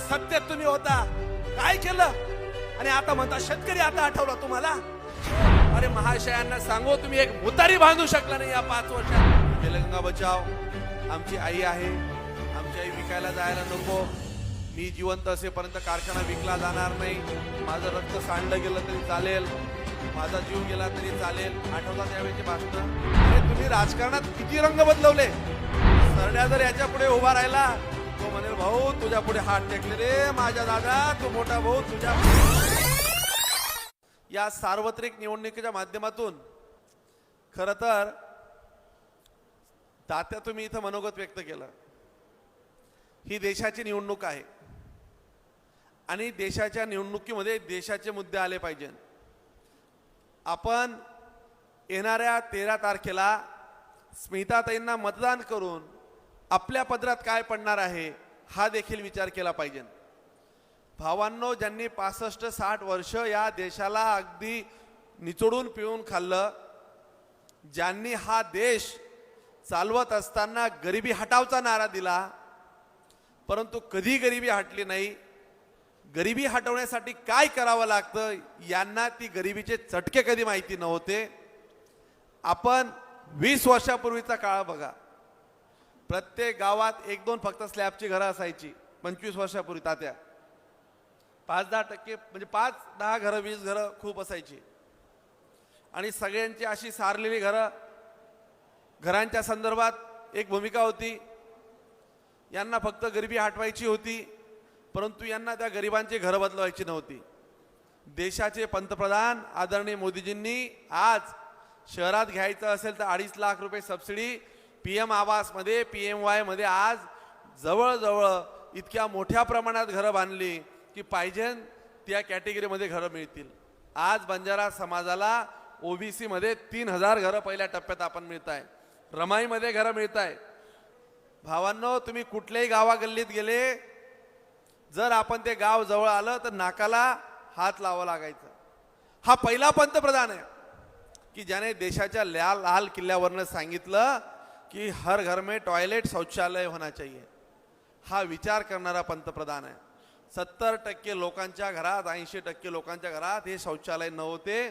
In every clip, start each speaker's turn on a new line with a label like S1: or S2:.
S1: सत्तेत तुम्ही होता, काय केलं? आणि आता म्हणता शेतकरी आता आठवला तुम्हाला? अरे महाशयांना सांगू, तुम्ही एक मुतारी बांधू शकला नाही या 5 वर्षात. बेलगंगा बचाव, आमची आई आहे, आमची आई विकायला जायला नको, मी जिवंत असेपर्यंत कारखाना विकला जाणार नाही, माझं रक्त सांडलं गेलं तरी चालेल, माझा जीव गेला तरी चालेल. आठवतात त्यावेळेची भाषणं? तुम्ही राजकारणात किती रंग बदलवले. सरड्या जर याच्या पुढे उभा राहिला, तो म्हणेल भाऊ तुझ्या पुढे हात टेकले रे माझ्या दादा, तू मोठा भाऊ तुझ्या. या सार्वत्रिक निवडणुकीच्या माध्यमातून खरं तर तात्या तुम्ही इथं मनोगत व्यक्त केलं. ही देशाची निवडणूक आहे आणि देशाच्या निवडणुकीमध्ये देशाचे मुद्दे आले पाहिजे. आपण येणाऱ्या 13 तारखेला स्मिताताईंना मतदान करून आपल्या पदरात काय पडणार आहे हा देखील विचार केला पाहिजे. भावांनो, ज्यांनी 65-60 वर्ष या देशाला अगदी निचोडून पिळून खाल्लं, ज्यांनी हा देश चालवत असताना गरिबी हटावचा नारा दिला, परंतु कधी गरिबी हटली नाही. गरिबी हटवण्यासाठी काय करावं लागतं यांना ती गरिबीचे चटके कधी माहिती नव्हते. आपण 20 वर्षापूर्वीचा काळ बघा, प्रत्येक गावात 1-2 फक्त स्लॅबची घरं असायची. 25 वर्षापूर्वी तात्या 5-10% म्हणजे 5-10 घरं 20 घरं खूप असायची. आणि सगळ्यांची अशी सारलेली घरं, घरांच्या संदर्भात एक भूमिका होती, यांना फक्त गरिबी हटवायची होती, परंतु यांना त्या गरिबांची घरं बदलवायची नव्हती. देशाचे पंतप्रधान आदरणीय मोदीजींनी आज शहरात घ्यायचं असेल तर 2.5 लाख रुपये सबसिडी PM आवासमध्ये, PMY मध्ये आज जवळजवळ इतक्या मोठ्या प्रमाणात घरं बांधली की पाहिजे त्या कॅटेगरीमध्ये घरं मिळतील. आज बंजारा समाजाला OBC मध्ये 3000 घरं पहिल्या टप्प्यात आपण मिळत आहे, रमाईमध्ये घरं मिळत आहे. भावांनो, तुम्ही कुठल्याही गावागल्लीत गेले, जर आपण ते गाव जवळ आलं तर नाकाला हात लावा लागायचा. हा पहिला पंतप्रधान आहे की ज्याने देशाच्या लाल किल्ल्यावरनं सांगितलं की हर घर में टॉयलेट शौचालय होना चाहिए. हा विचार करणारा पंतप्रधान आहे. 70% लोकांच्या घरात, 80% लोकांच्या घरात हे शौचालय नव्हते.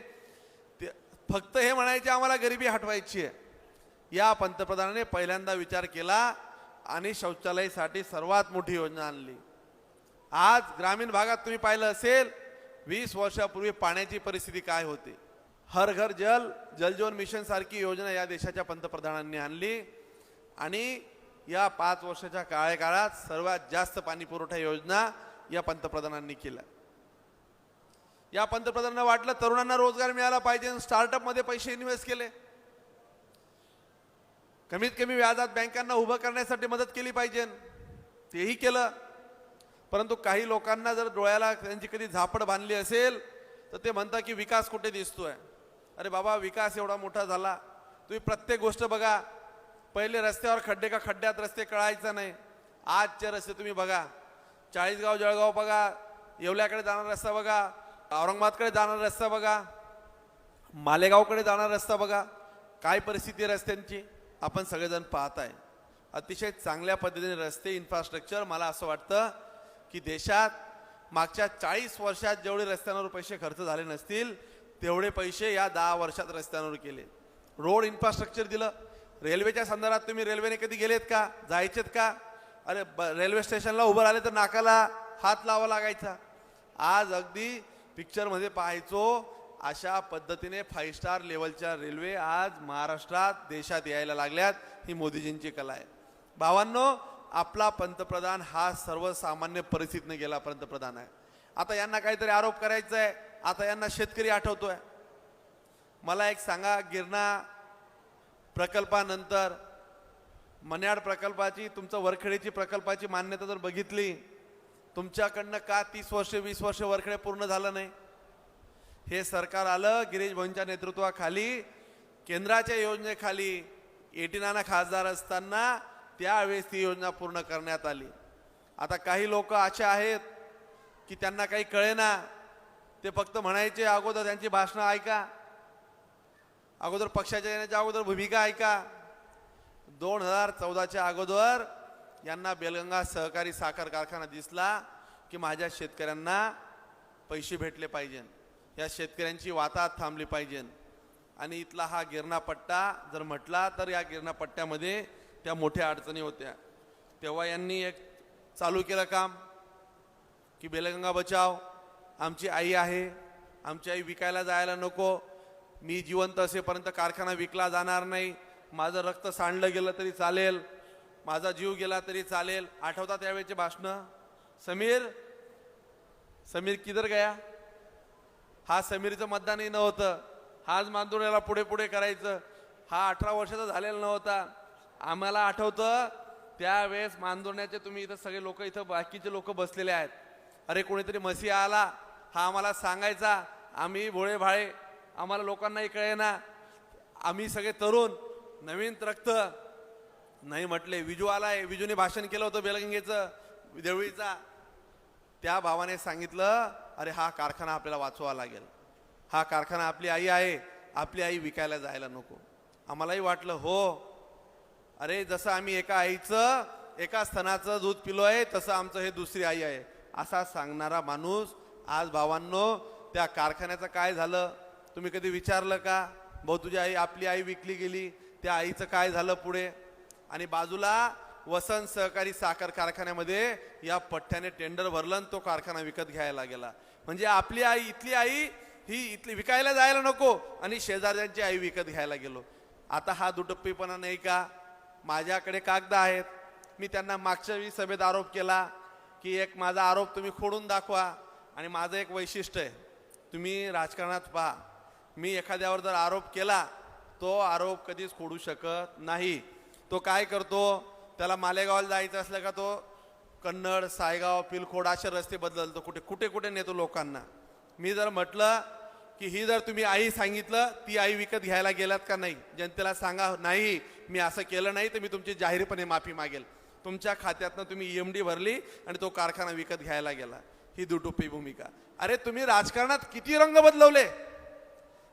S1: ते फक्त हे म्हणायचे आम्हाला गरिबी हटवायची आहे. या पंतप्रधानाने पहिल्यांदा विचार केला आणि शौचालयासाठी सर्वात मोठी योजना आणली. आज ग्रामीण भागात तुम्ही पाहिलं असेल 20 वर्षापूर्वी पाण्याची परिस्थिती काय होती. हर घर जल, जल जीवन मिशन सारखी योजना या देशाच्या पंतप्रधानांनी आणली आणि या 5 वर्षाच्या कार्यकाळात सर्वात जास्त पाणी पुरवठा योजना या पंतप्रधानांनी केल्या. या पंतप्रधानांना वाटलं तरुणांना रोजगार मिळाला पाहिजे, स्टार्टअप मध्ये पैसे इन्व्हेस्ट केले, कमीत कमी व्याजात बँकांना उभं करण्यासाठी मदत केली पाहिजे, तेही केलं. परंतु काही लोकांना जर डोळ्याला त्यांची कधी झापड बांधली असेल तर ते म्हणतात की विकास कुठे दिसतोय. अरे बाबा, विकास एवढा मोठा झाला, तुम्ही प्रत्येक गोष्ट बघा. पहिले रस्त्यावर खड्डे का खड्ड्यात रस्ते कळायचं नाही, आजचे रस्ते तुम्ही बघा. 40गाव जळगाव बघा, येवल्याकडे जाणारा रस्ता बघा, औरंगाबादकडे जाणारा रस्ता बघा, मालेगावकडे जाणारा रस्ता बघा, काय परिस्थिती आहे रस्त्यांची आपण सगळेजण पाहत आहे. अतिशय चांगल्या पद्धतीने रस्ते इन्फ्रास्ट्रक्चर, मला असं वाटतं की देशात मागच्या 40 वर्षात जेवढे रस्त्यांवर पैसे खर्च झाले नसतील तेवढे पैसे या 10 वर्षात रस्त्यांवर केले. रोड इन्फ्रास्ट्रक्चर दिलं. रेल्वेच्या संदर्भात तुम्ही रेल्वेने कधी गेलेत का, जायचेत का? अरे रेल्वे स्टेशनला उभं राहिले तर नाकाला हात लावा लागायचा. आज अगदी पिक्चरमध्ये पाहायचो अशा पद्धतीने 5 स्टार लेवलच्या रेल्वे आज महाराष्ट्रात, देशात यायला लागल्यात. ही मोदीजींची कला आहे. भावांनो, आपला पंतप्रधान हा सर्वसामान्य परिस्थितीने गेला पंतप्रधान आहे. आता यांना काहीतरी आरोप करायचा आहे, आता यांना शेतकरी आठवतोय. मला एक सांगा, गिरणा प्रकल्पानंतर मन्याड प्रकल्पाची, तुमचं वरखेडीची प्रकल्पाची मान्यता जर बघितली, तुमच्याकडनं का 30 वर्ष 20 वर्ष वरखेडे पूर्ण झालं नाही? हे सरकार आलं गिरीश भाऊंच्या नेतृत्वाखाली, केंद्राच्या योजनेखाली. 80 नाना खासदार असताना त्यावेळेस ती योजना पूर्ण करण्यात आली. आता काही लोक असे आहेत की त्यांना काही कळेना, ते फक्त म्हणायचे अगोदर त्यांची भाषणं ऐका, अगोदर पक्षाच्या येण्याच्या अगोदर भूमिका ऐका. 2014च्या अगोदर यांना बेलगंगा सहकारी साखर कारखाना दिसला, की माझ्या शेतकऱ्यांना पैसे भेटले पाहिजे, या शेतकऱ्यांची वाताहत थांबली पाहिजे। आणि इथला हा गिरणा पट्टा जर म्हटला तर या गिरणा पट्ट्यामध्ये त्या मोठ्या अडचणी होत्या। तेव्हा यांनी एक चालू केलं काम की बेलगंगा बचाव, आमची आई आहे, आमची आई विकायला जायला नको, मी जिवंत असेपर्यंत कारखाना विकला जाणार नाही, माझं रक्त सांडलं गेलं तरी चालेल, माझा जीव गेला तरी चालेल। आठवतात त्यावेळेचे भाषणं? समीर किधर गया? हा समीरचं मतदानही नव्हतं, हाच मांदुर्याला पुढे पुढे करायचं, हा 18 वर्षाचा झालेला नव्हता। आम्हाला आठवतं त्यावेळेस मांदुर्याचे तुम्ही इथं सगळे लोक, इथं बाकीचे लोक बसलेले आहेत, अरे कोणीतरी मसीहा आला, हा आम्हाला सांगायचा, आम्ही भोळे भाळे, आम्हाला लोकांनाही कळेना, आम्ही सगळे तरुण, नवीन रक्त नाही म्हटले। विजू आलाय, विजूने भाषण केलं होतं बेलगंगेचं, देवळीचा, त्या भावाने सांगितलं अरे हा कारखाना आपल्याला वाचवावा लागेल, हा कारखाना आपली आई आहे, आपली आई विकायला जायला नको। आम्हालाही वाटलं हो, अरे जसं आम्ही एका आईचं एका स्तनाचं दूध पिलोय तसं आमचं हे दुसरी आई आहे, असा सांगणारा माणूस आज भावांनो त्या कारखान्याचं काय झालं तुम्ही कधी विचारलं का? भाऊ तुझी आई, आपली आई विकली गेली, त्या आईचं काय झालं पुढे? आणि बाजूला वसंत सहकारी साखर कारखान्यामध्ये या पठ्ठ्याने टेंडर भरलं आणि तो कारखाना विकत घ्यायला गेला। म्हणजे आपली आई, इथली आई ही इथली विकायला जायला नको आणि शेजाऱ्यांची आई विकत घ्यायला गेलो। आता हा दुटप्पीपणा नाही का? माझ्याकडे कागद आहेत, मी त्यांना मागच्या वेळी सभेत आरोप केला की एक माझा आरोप तुम्ही खोडून दाखवा। आणि माझं एक वैशिष्ट्य आहे, तुम्ही राजकारणात पहा, मी एखाद्यावर जर आरोप केला तो आरोप कधीच खोडू शकत नाही। तो काय करतो, त्याला मालेगावला जायचं असलं का तो कन्नड, सायगाव, पिलखोड असे रस्ते बदलतो, कुठे कुठे कुठे नेतो लोकांना। मी जर म्हटलं की ही जर तुम्ही आई सांगितलं, ती आई विकत घ्यायला गेलात का नाही, जनतेला सांगा नाही मी असं केलं नाही, तर मी तुमची जाहीरपणे माफी मागेल। तुमच्या खात्यातनं तुम्ही EMD भरली आणि तो कारखाना विकत घ्यायला गेला, ही दुटोपी भूमिका। अरे तुम्ही राजकारणात किती रंग बदलवले,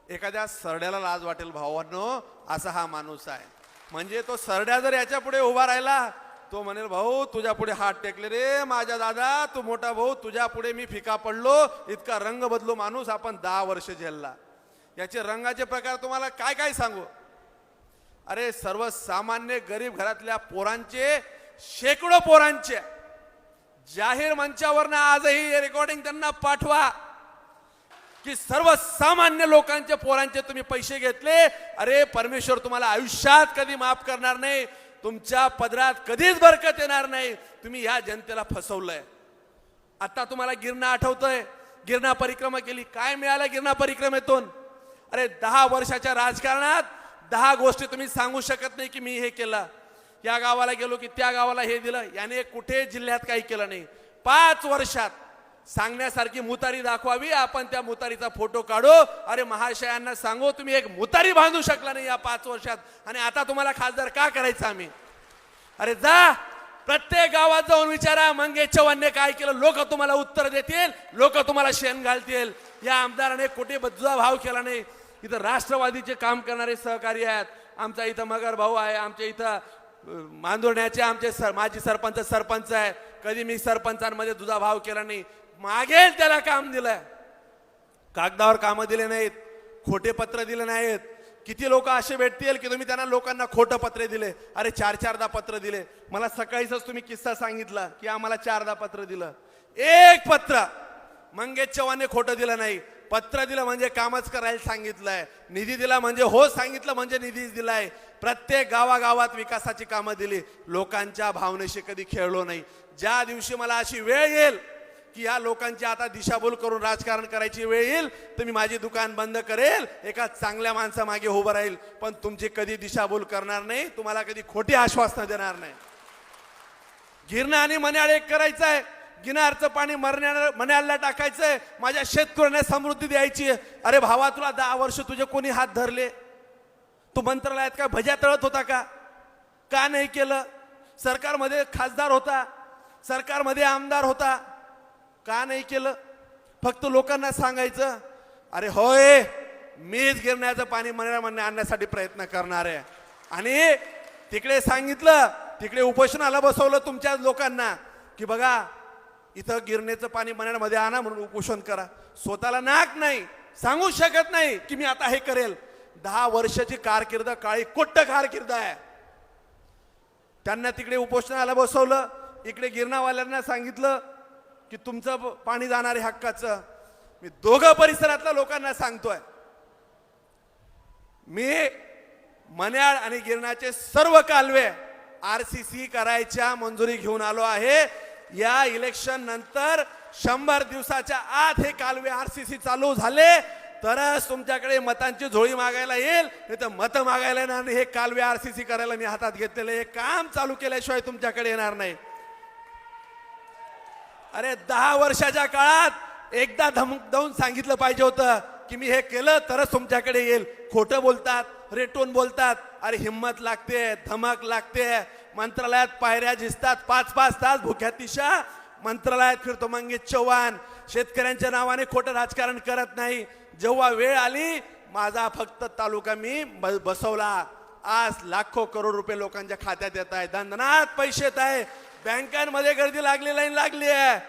S1: एखाद्या सरड्याला लाज वाटेल भावांनो, असा हा माणूस आहे। म्हणजे तो सरड्या जर याच्या पुढे उभा राहिला तो म्हणेल भाऊ तुझ्या पुढे हात टेकले रे माझ्या दादा, तू मोठा भाऊ, तुझ्या पुढे मी फिका पडलो, इतका रंग बदलू माणूस आपण 10 वर्ष झेलला। याचे रंगाचे प्रकार तुम्हाला काय काय सांगू? अरे सर्वसामान्य गरीब घरातल्या पोरांचे, शेकडो पोरांचे जाहीर मंचावरनं आजही रेकॉर्डिंग त्यांना पाठवा की सर्वसामान्य लोकांचे पोरांचे तुम्ही पैसे घेतले, अरे परमेश्वर तुम्हाला आयुष्यात कधी माफ करणार नाही, तुमच्या पदरात कधीच बरकत येणार नाही, तुम्ही या जनतेला फसवलंय। आता तुम्हाला गिरणा आठवतंय, गिरणा परिक्रमा केली, काय मिळालं गिरणा परिक्रमेतून? अरे 10 वर्षाच्या राजकारणात 10 गोष्टी तुम्ही सांगू शकत नाही की मी हे केलं, या गावाला गेलो की त्या गावाला हे दिलं, याने कुठे जिल्ह्यात काही केलं नाही। 5 वर्षात सांगण्यासारखी मुतारी दाखवावी, आपण त्या मुतारीचा फोटो काढू, अरे महाशयांना सांगू तुम्ही एक मुतारी बांधू शकला नाही या 5 वर्षात, आणि आता तुम्हाला खासदार का करायचं आम्ही? अरे जा प्रत्येक गावात जाऊन विचारा मंगेश चव्हाणने काय केलं, लोक तुम्हाला उत्तर देतील, लोक तुम्हाला शेण घालतील। या आमदाराने कुठे बदला भाव केला नाही। इथं राष्ट्रवादीचे काम करणारे सहकारी आहेत, आमचा इथं मगर भाऊ आहे, आमच्या इथं मांदुर्ण्याचे आमचे माजी सरपंच आहे, कधी मी सरपंचांमध्ये दुधा भाव केला नाही, मागेल त्याला काम दिलंय, कागदावर कामं दिले नाहीत, खोटे पत्र दिले नाहीत। किती लोक असे भेटतील की तुम्ही त्यांना लोकांना खोटं पत्र दिले, अरे 4-4दा पत्र दिले। मला सकाळीच तुम्ही किस्सा सांगितला की आम्हाला 4दा पत्र दिलं, एक पत्र मंगेश चव्हाणने खोटं दिलं नाही। पत्र दिलं म्हणजे कामच करायला सांगितलंय, निधी दिला म्हणजे हो सांगितलं म्हणजे निधीच दिलाय, प्रत्येक गावागावात विकासाची कामं दिली, लोकांच्या भावनेशी कधी खेळलो नाही। ज्या दिवशी मला अशी वेळ येईल की या लोकांची आता दिशाभूल करून राजकारण करायची वेळ येईल तर मी माझी दुकान बंद करेल, एका चांगल्या माणसा मागे उभं राहील, पण तुमची कधी दिशाभूल करणार नाही, तुम्हाला कधी खोटी आश्वासनं देणार नाही। गिरणा आणि मन्याळ एक करायचं आहे, गिरणारचं पाणी मन्याळला टाकायचंय, माझ्या शेतकऱ्यांना समृद्धी द्यायची। अरे भावा तुला 10 वर्ष तुझे कोणी हात धरले? तू मंत्रालयात काय भज्या तळत होता का? का नाही केलं? सरकारमध्ये खासदार होता, सरकारमध्ये आमदार होता, का नाही केलं? फक्त लोकांना सांगायचं अरे होय मीच गिरण्याचं पाणी मन्याळमध्ये आणण्यासाठी प्रयत्न करणार आहे, आणि तिकडे सांगितलं, तिकडे उपोषणाला बसवलं तुमच्या लोकांना की बघा इथं गिरणेचं पाणी मण्यामध्ये आणा म्हणून उपोषण करा. स्वतःला नाक नाही, सांगू शकत नाही की मी आता हे करेल. 10 वर्षाची कारकीर्द, काळी कोट्ट कारकीर्द आहे. त्यांना तिकडे उपोषणाला बसवलं, इकडे गिरणावाल्यांना सांगितलं की तुमचं पाणी जाणार आहे हक्काचं. मी दोघं परिसरातल्या लोकांना सांगतोय, मी मन्याड आणि गिरणाचे सर्व कालवे आरसीसी करायच्या मंजुरी घेऊन आलो आहे. या इलेक्शन नंतर 100 दिवसाच्या आत हे कालवे आरसीसी चालू झाले तरच तुमच्याकडे मतांची झोळी मागायला येईल, नाही तर मतं मागायला येणार नाही. हे कालवे आरसीसी करायला मी हातात घेतलेले हे काम चालू केल्याशिवाय तुमच्याकडे येणार नाही. अरे 10 वर्षाच्या काळात एकदा धमक देऊन सांगितलं पाहिजे होतं की मी हे केलं तरच तुमच्याकडे येईल. खोटं बोलतात, रेटून बोलतात. अरे हिम्मत लागते, धमक लागते. मंत्रालयात पायऱ्या झिजतात, 5-5 तास भुक्या तिशा मंत्रालयात फिरतो मंगेश चव्हाण. शेतकऱ्यांच्या नावाने खोटं राजकारण करत नाही. जेव्हा वेळ आली, माझा फक्त तालुका मी बसवला. आज लाखो करोड रुपये लोकांच्या खात्यात येत आहे, दणदणाट पैसे येत आहे. बँकांमध्ये गर्दी लागली, लाईन लागली आहे.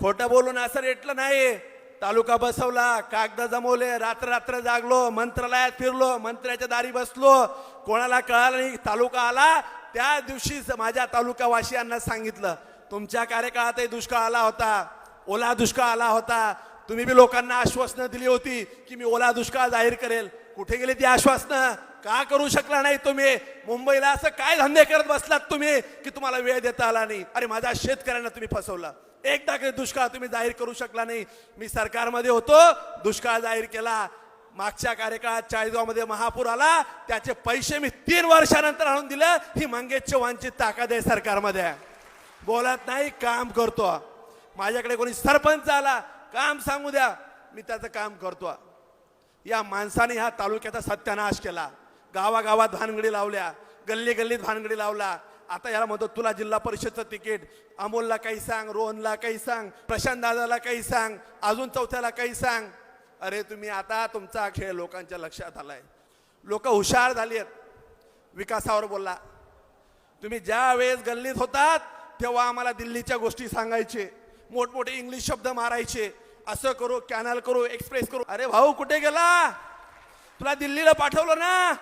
S1: खोटं बोलून असं रेटलं नाही. तालुका बसवला, कागद जमवले, रात्र रात्र जागलो, मंत्रालयात फिरलो, मंत्र्याच्या दारी बसलो. कोणाला कळालं नाही. तालुका आला त्या दिवशी माझ्या तालुकावासियांना सांगितलं, तुमच्या कार्यकाळातही दुष्काळ आला होता, ओला दुष्काळ आला होता. तुम्ही बी लोकांना आश्वासनं दिली होती की मी ओला दुष्काळ जाहीर करेल. कुठे गेली ती आश्वासनं? का करू शकला नाही तुम्ही? मुंबईला असं काय धंदे करत बसलात तुम्ही की तुम्हाला वेळ देता आला नाही? अरे माझ्या शेतकऱ्यांना तुम्ही फसवला. एकदा काही दुष्काळ तुम्ही जाहीर करू शकला नाही. मी सरकारमध्ये होतो, दुष्काळ जाहीर केला. मागच्या कार्यकाळात 40 मध्ये महापूर आला, त्याचे पैसे मी 3 वर्षानंतर आणून दिलं. ही मंगेश चव्हाणची ताकद आहे सरकारमध्ये. बोलत नाही, काम करतो. माझ्याकडे कोणी सरपंच आला, काम सांगू द्या, मी त्याचं काम करतो. या माणसाने ह्या तालुक्याचा सत्यानाश केला. गावागावात भानगडी लावल्या, गल्ली गल्लीत भानगडी लावला. आता याला म्हणतो तुला जिल्हा परिषदचं तिकीट, अमोलला काही सांग, रोहनला काही सांग, प्रशांत दादाला काही सांग, अजून चौथ्याला काही सांग. अरे तुम्ही आता तुमचा खेळ लोकांच्या लक्षात आलाय. लोक हुशार झाली आहेत. विकासावर बोलला. तुम्ही ज्या वेळेस गल्लीत होतात तेव्हा आम्हाला दिल्लीच्या गोष्टी सांगायचे, मोठमोठे इंग्लिश शब्द मारायचे, असं करू, कॅनल करू, एक्सप्रेस करू. अरे भाऊ कुठे गेला? तुला दिल्लीला पाठवलं ना.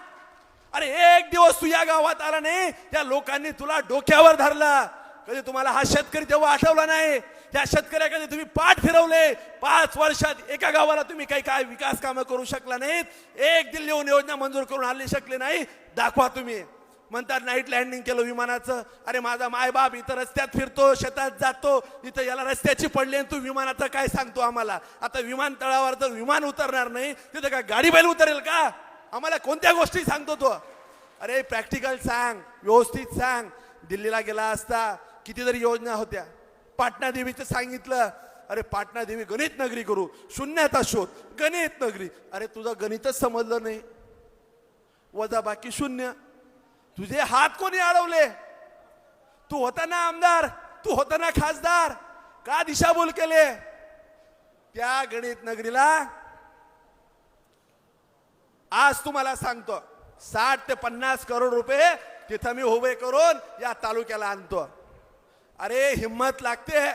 S1: अरे एक दिवस तू या गावात आला नाही, त्या लोकांनी तुला डोक्यावर धरला. कधी तुम्हाला हा शेतकरी तेव्हा आठवला नाही? त्या शेतकऱ्याकडे तुम्ही पाठ फिरवले. 5 वर्षात एका गावाला तुम्ही काय विकास कामं करू शकला नाहीत. एक दिल्लीहून योजना मंजूर करून आणली शकले नाही. दाखवा तुम्ही. म्हणतात नाईट लँडिंग केलं विमानाचं. अरे माझा मायबाप इथं रस्त्यात फिरतो, शेतात जातो, इथं याला रस्त्याची पडली आणि तू विमानाचं काय सांगतो आम्हाला? आता विमानतळावर जर विमान उतरणार नाही तिथं काय गाडी बैल उतरेल का? आम्हाला कोणत्या गोष्टी सांगतो तो? अरे प्रॅक्टिकल सांग, व्यवस्थित सांग. दिल्लीला गेला असता कितीतरी योजना होत्या. पाटणा देवीचं सांगितलं. अरे पाटणा देवी गणित नगरी करू, शून्याचा शोध, गणित नगरी. अरे तुझं गणितच समजलं नाही, वजा बाकी शून्य. तुझे हात कोणी अडवले? तू होता ना आमदार, तू होता ना खासदार, का दिशाभूल केले? त्या गणित नगरीला आज तुम्हाला सांगतो 60 ते 50 करोड रुपये तिथं मी उभे करून या तालुक्याला आणतो. अरे हिम्मत लागते.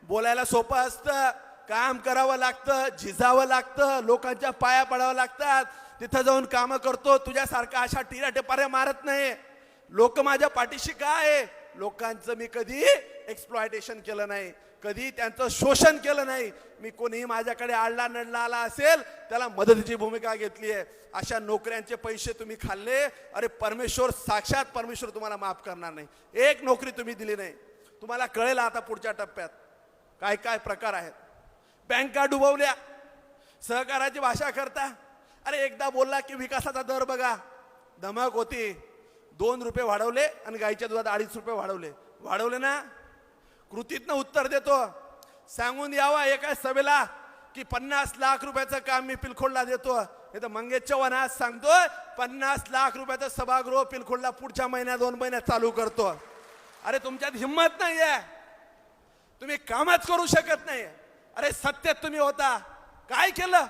S1: बोलायला सोपं असतं, काम करावं लागतं, झिजावं लागतं, लोकांच्या पाया पडावं लागतात. तिथं जाऊन कामं करतो. तुझ्यासारखा अशा टिरा टेपाऱ्या मारत नाही. लोक माझ्या पाठीशी काय? लोकांचं मी कधी एक्सप्लॉयटेशन केलं नाही, कधी त्यांचं शोषण केलं नाही. मी कोणीही माझ्याकडे आडला नडला आला असेल त्याला मदतीची भूमिका घेतली आहे. अशा नोकऱ्यांचे पैसे तुम्ही खाल्ले. अरे परमेश्वर, साक्षात परमेश्वर तुम्हाला माफ करणार नाही. एक नोकरी तुम्ही दिली नाही. तुम्हाला कळेल आता पुढच्या टप्प्यात काय काय प्रकार आहेत. बँका डुबवल्या, सहकाराची भाषा करता. अरे एकदा बोलला की विकासाचा दर बघा, धमक होती. 2 रुपये वाढवले आणि गाईच्या दुधात 2.5 रुपये वाढवले ना. कृतीतनं उत्तर देतो. सांगून यावा एका सभेला की 50 लाख रुपयाचं काम मी पिलखोडला देतो. हे तर मंगेश चव्हाण आज सांगतोय 50 लाख रुपयाचं सभागृह पिलखोडला पुढच्या महिन्यात 2 महिन्यात चालू करतो. अरे तुमच्यात हिम्मत नाहीये, तुम्ही कामच करू शकत नाही. अरे सत्तेत तुम्ही होता, काय केलं?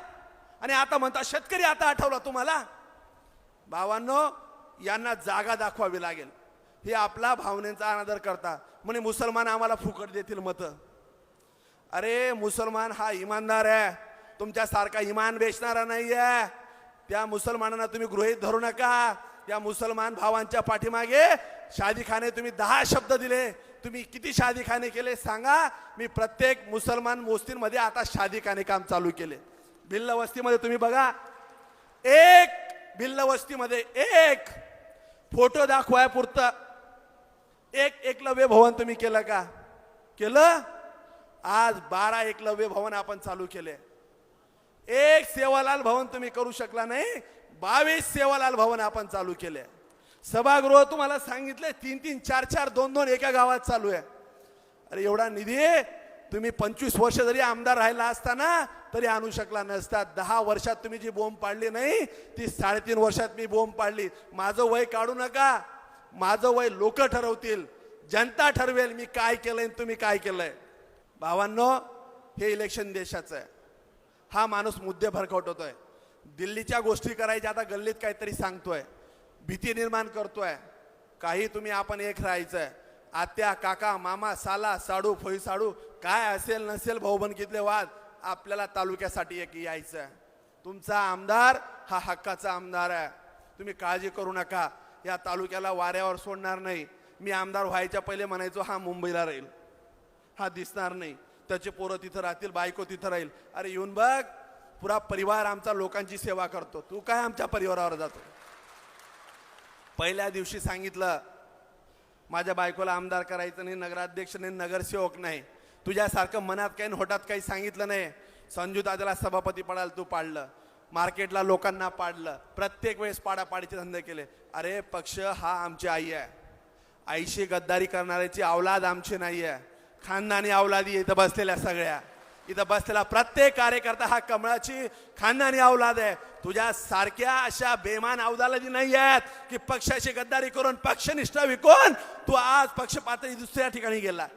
S1: आणि आता म्हणता शेतकरी आता आठवला तुम्हाला? भावांनो, यांना जागा दाखवावी लागेल. हे आपला भावनेचा अनादर करता. म्हणे मुसलमान आम्हाला फुकट देतील मतं.
S2: अरे मुसलमान हा इमानदार आहे, तुमच्यासारखा इमान बेचणारा नाही आहे. त्या मुसलमानांना तुम्ही गृहीत धरू नका. त्या मुसलमान भावांच्या पाठीमागे शादीखाने तुम्ही 10 शब्द दिले. तुम्ही किती शादीखाने केले सांगा. मी प्रत्येक मुसलमान मोस्तींमध्ये आता शादीखाने काम चालू केले. भिल्ल वस्तीमध्ये तुम्ही बघा, एक भिल्ल वस्तीमध्ये एक फोटो दाखवाय पुरतं एक एकलव्य भवन तुम्ही केलं का? केलं. आज 12 एकलव्य भवन आपण चालू केले. एक सेवालाल भवन तुम्ही करू शकला नाही, 22 सेवालाल भवन आपण चालू केले. सभागृह तुम्हाला सांगितले 3-3, 4-4, 2-2 एका गावात चालू आहे. अरे एवढा निधी तुम्ही 25 वर्ष जरी आमदार राहिला असताना तरी आणू शकला नसता. 10 वर्षात तुम्ही जी बोंब पाडली नाही ती 3.5 वर्षात मी बोंब पाडली. माझं वय काढू नका. माझं वय लोक ठरवतील, जनता ठरवेल मी काय केलंय तुम्ही काय केलंय. भावांनो, हे इलेक्शन देशाचं आहे. हा माणूस मुद्दे भरकटवतोय. दिल्लीच्या गोष्टी करायच्या आता गल्लीत काहीतरी सांगतोय, भीती निर्माण करतोय. काही तुम्ही आपण एक राहायचंय. आत्या, काका, मामा, साला, साडू, फोई साडू काय असेल नसेल भाऊबंदकीतले वाद, आपल्याला तालुक्यासाठी एक यायचं. तुमचा आमदार हा हक्काचा आमदार आहे. तुम्ही काळजी करू नका. या तालुक्याला वाऱ्यावर सोडणार नाही. मी आमदार व्हायच्या पहिले म्हणायचो हा मुंबईला राहील, हा दिसणार नाही, त्याचे पोरं तिथं राहतील, बायको तिथं राहील. अरे येऊन बघ, पुरा परिवार आमचा लोकांची सेवा करतो. तू काय आमच्या परिवारावर जातो? पहिल्या दिवशी सांगितलं माझ्या बायकोला आमदार करायचं नाही, नगराध्यक्ष नाही, नगरसेवक नाही. तुझ्यासारखं मनात काही होटात काही सांगितलं नाही. संजू दादाला सभापती पडायला तू पाडलं, मार्केटला लोकांना पाडलं, प्रत्येक वेळेस पाडापाडीचे धंदे केले. अरे पक्ष हा आमची आई आहे. आईशी गद्दारी करणाऱ्याची औलाद आमची नाही आहे. खानदानी औलादी इथं बसलेल्या सगळ्या, इथं बसलेला प्रत्येक कार्यकर्ता हा कमळाची खानदानी औलाद आहे. तुझ्या सारख्या अशा बेमान औलादी नाही आहेत की पक्षाची गद्दारी करून पक्षनिष्ठा विकून तू आज पक्ष पातळी दुसऱ्या ठिकाणी गेला.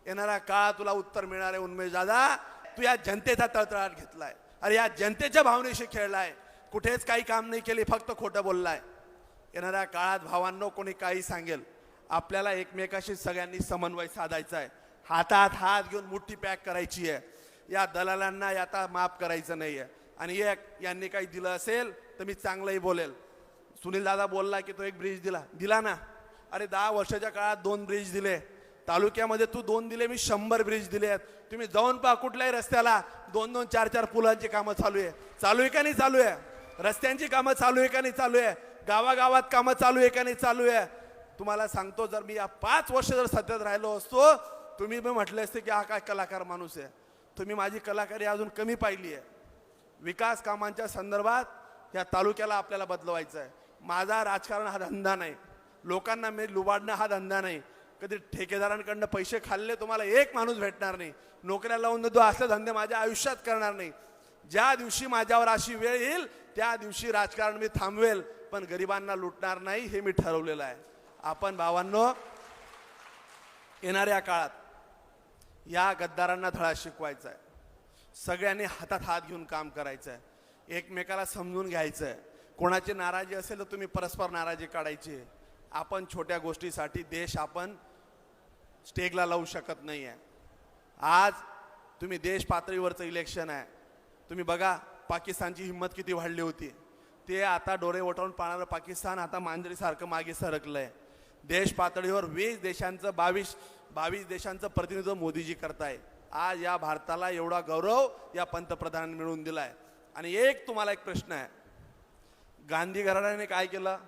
S2: येणारा काळ तुला उत्तर मिळणार आहे उन्मेष दादा. तू या जनतेचा तळतळाट घेतलाय. अरे या जनतेच्या भावनेशी खेळलाय. कुठेच काही काम नाही केले, फक्त खोटं बोललाय. येणाऱ्या काळात भावांनो कोणी काही सांगेल, आपल्याला एकमेकाशी सगळ्यांनी समन्वय साधायचा आहे. हातात हात घेऊन मुठ्ठी पॅक करायची आहे. या दलालांना आता माफ करायचं नाही आहे. आणि एक यांनी काही दिलं असेल तर मी चांगलंही बोलेल. सुनील दादा बोलला की तो एक ब्रिज दिला ना. अरे 10 वर्षाच्या काळात 2 ब्रिज दिले तालुक्यामध्ये. तू 2 दिले, मी 100 ब्रिज दिले आहेत. तुम्ही जाऊन पहा कुठल्याही रस्त्याला 2-2, 4-4 पुलांची कामं चालू आहे का नाही चालू आहे? रस्त्यांची कामं चालू आहे का नाही चालू आहे? गावागावात कामं चालू आहे का नाही चालू आहे? तुम्हाला सांगतो, जर मी या 5 वर्ष जर सत्तेत राहिलो असतो, तुम्ही मी म्हटले असते की हा काय कलाकार माणूस आहे. तुम्ही माझी कलाकारी अजून कमी पाहिली आहे. विकास कामांच्या संदर्भात या तालुक्याला आपल्याला बदलवायचं आहे. माझा राजकारण हा धंदा नाही, लोकांना मी लुबाडणं हा धंदा नाही. कधी ठेकेदारांकडनं पैसे खाल्ले तुम्हाला एक माणूस भेटणार नाही. नोकऱ्या लावून देतो असले धंदे माझ्या आयुष्यात करणार नाही. ज्या दिवशी माझ्यावर अशी वेळ येईल त्या दिवशी राजकारण मी थांबवेल, पण गरिबांना लुटणार नाही हे मी ठरवलेलं आहे. आपण भावांनो, येणाऱ्या काळात या गद्दारांना धडा शिकवायचा आहे. सगळ्यांनी हातात हात घेऊन काम करायचं आहे. एकमेकाला समजून घ्यायचं आहे. कोणाची नाराजी असेल तर तुम्ही परस्पर नाराजी काढायची. आपण छोट्या गोष्टीसाठी देश आपण स्टेगला लावू शकत नाही आहे. आज तुम्ही देश पातळीवरचं इलेक्शन आहे. तुम्ही बघा पाकिस्तानची हिंमत किती वाढली होती. ते आता डोळे वटवून पाहणारं पाकिस्तान आता मांजरीसारखं मागे सरकलंय. देश पातळीवर 20 देशांचं 22 देशांचं प्रतिनिधित्व मोदीजी करताय. आज या भारताला एवढा गौरव या पंतप्रधानांनी मिळवून दिलाय. आणि तुम्हाला एक प्रश्न आहे, गांधी घराण्याने काय केलं?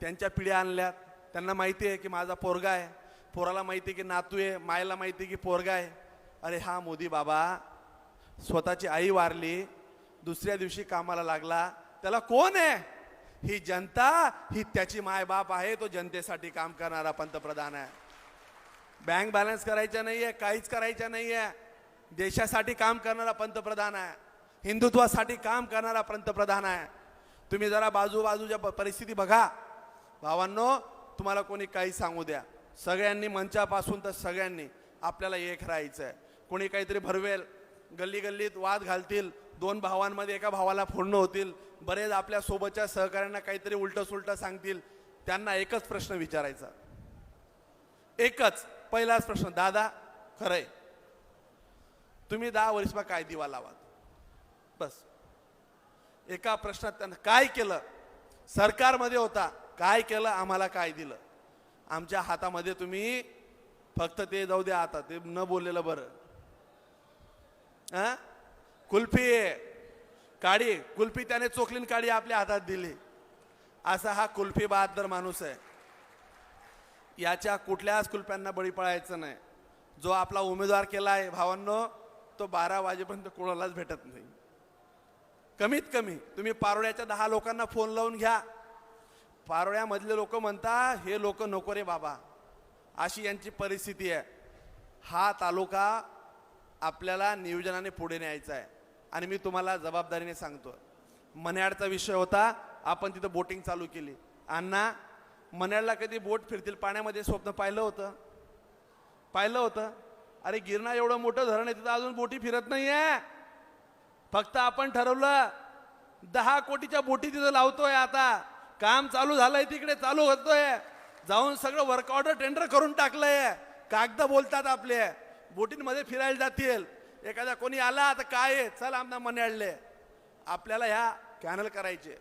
S2: त्यांच्या पिढ्या आणल्यात. त्यांना माहिती आहे की माझा पोरगा आहे, पोराला माहिती आहे की नातू आहे, मायला माहिती आहे की पोरगा आहे. अरे हा मोदी बाबा स्वतःची आई वारली, दुसऱ्या दिवशी कामाला लागला. त्याला कोण आहे? ही जनता, ही त्याची मायबाप आहे. तो जनतेसाठी काम करणारा पंतप्रधान आहे. बँक बॅलन्स करायचा नाहीये, काहीच करायचं नाहीये. देशासाठी काम करणारा पंतप्रधान आहे. हिंदुत्वासाठी काम करणारा पंतप्रधान आहे. तुम्ही जरा बाजूच्या परिस्थिती बघा भावांनो. तुम्हाला कोणी काही सांगू द्या, सगळ्यांनी मंचापासून तर सगळ्यांनी आपल्याला एक राहायचं आहे. कोणी काहीतरी भरवेल, गल्ली गल्लीत वाद घालतील, 2 भावांमध्ये एका भावाला फोडणं होतील, बरेच आपल्या सोबतच्या सहकाऱ्यांना काहीतरी उलटं सुलटं सांगतील. त्यांना एकच प्रश्न विचारायचा, एकच पहिलाच प्रश्न, दादा खरंय तुम्ही 10 वर्ष काय दिवा लावा. बस एका प्रश्नात त्यांना काय केलं, सरकारमध्ये होता काय केलं, आम्हाला काय दिलं. आमच्या हातामध्ये तुम्ही फक्त ते जाऊ द्या, आता ते न बोललेलं बरं. कुल्फी काडी, कुल्फी त्याने चोखलीन काडी आपल्या हातात दिली. असा हा कुल्फी बहादर माणूस आहे. याच्या कुठल्याच कुल्फ्यांना बळी पडायचं नाही. जो आपला उमेदवार केलाय भावांनो, तो 12 वाजेपर्यंत कोणालाच भेटत नाही. कमीत कमी तुम्ही पारोळ्याच्या 10 लोकांना फोन लावून घ्या. पारोळ्यामधले लोक म्हणता हे लोक नको रे बाबा, अशी यांची परिस्थिती आहे. हा तालुका आपल्याला नियोजनाने पुढे न्यायचा आहे. आणि मी तुम्हाला जबाबदारीने सांगतो, मन्याडचा विषय होता, आपण तिथं बोटिंग चालू केली. अण्णा, मन्याडला कधी बोट फिरतील पाण्यामध्ये स्वप्न पाहिलं होतं? पाहिलं होतं? अरे गिरणा एवढं मोठं धरण आहे, तिथं अजून बोटी फिरत नाहीये. फक्त आपण ठरवलं 10 कोटीच्या बोटी तिथं लावतोय. आता काम चालू झालंय, तिकडे चालू होतोय. जाऊन सगळं वर्क ऑर्डर टेंडर करून टाकलंय. कागद बोलतात आपले, बोटींमध्ये फिरायला जातील. एखादा कोणी आला आता काय आहे, चल आमना मन्याडले. आपल्याला ह्या कॅनल करायचे.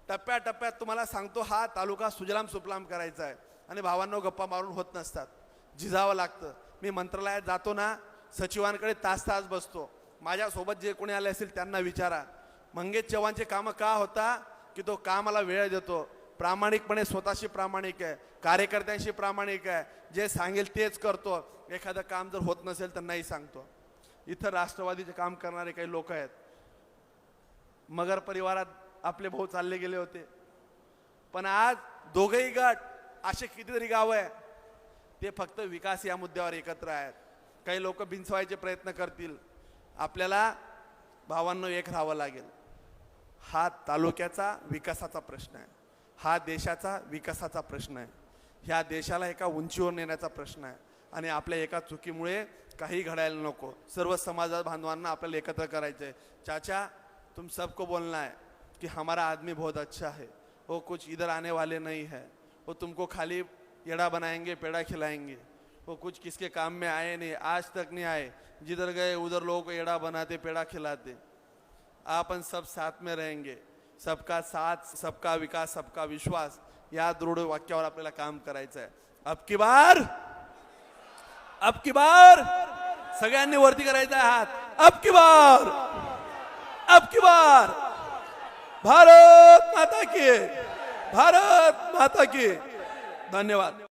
S2: टप्प्याटप्प्यात तुम्हाला सांगतो, हा तालुका सुजलाम सुफलाम करायचा आहे. आणि भावांनो, गप्पा मारून होत नसतात, झिजावं लागतं. मी मंत्रालयात जातो ना, सचिवांकडे तास तास बसतो. माझ्यासोबत जे कोणी आले असतील त्यांना विचारा, मंगेश चव्हाणचे कामं का होता, की तो कामाला वेळ देतो, प्रामाणिकपणे स्वतःशी प्रामाणिक आहे, कार्यकर्त्यांशी प्रामाणिक आहे, जे सांगेल तेच करतो. एखादं काम जर होत नसेल तर नाही सांगतो. इथं राष्ट्रवादीचे काम करणारे काही लोक आहेत. मगर परिवारात आपले भाऊ चालले गेले होते, पण आज दोघेही गट असे कितीतरी गाव आहे, ते फक्त विकास या मुद्द्यावर एकत्र आहेत. काही लोक बिनसवायचे प्रयत्न करतील. आपल्याला भावांनो एक राहावं लागेल. हा तालुक्याचा विकासाचा प्रश्न आहे, हा देशाचा विकासाचा प्रश्न आहे. ह्या देशाला एका उंचीवर नेण्याचा प्रश्न आहे. आणि आपल्या एका चुकीमुळे काही घडायला नको. सर्व समाज बांधवांना आपल्याला एकत्र करायचं आहे. चाचा, तुम सबको बोलना है कि हमारा आदमी बहुत अच्छा है, वो कुछ इधर आने वाले नहीं है, वो तुमको खाली येड़ा बनाएंगे, पेड़ा खिलाएंगे, वो कुछ किसके काम में आए नहीं, आज तक नहीं आए. जिधर गए उधर लोगों को येड़ा बनाते, पेड़ा खिलाते. अपन सब साथ में रहेंगे. सबका साथ, सबका विकास, सबका विश्वास, या दृढ वाक्यावर आपल्याला काम करायचं आहे. अब की बार सगळ्यांनी वरती करायचा आहे हात. अब की बार भारत माता की, भारत माता की. धन्यवाद.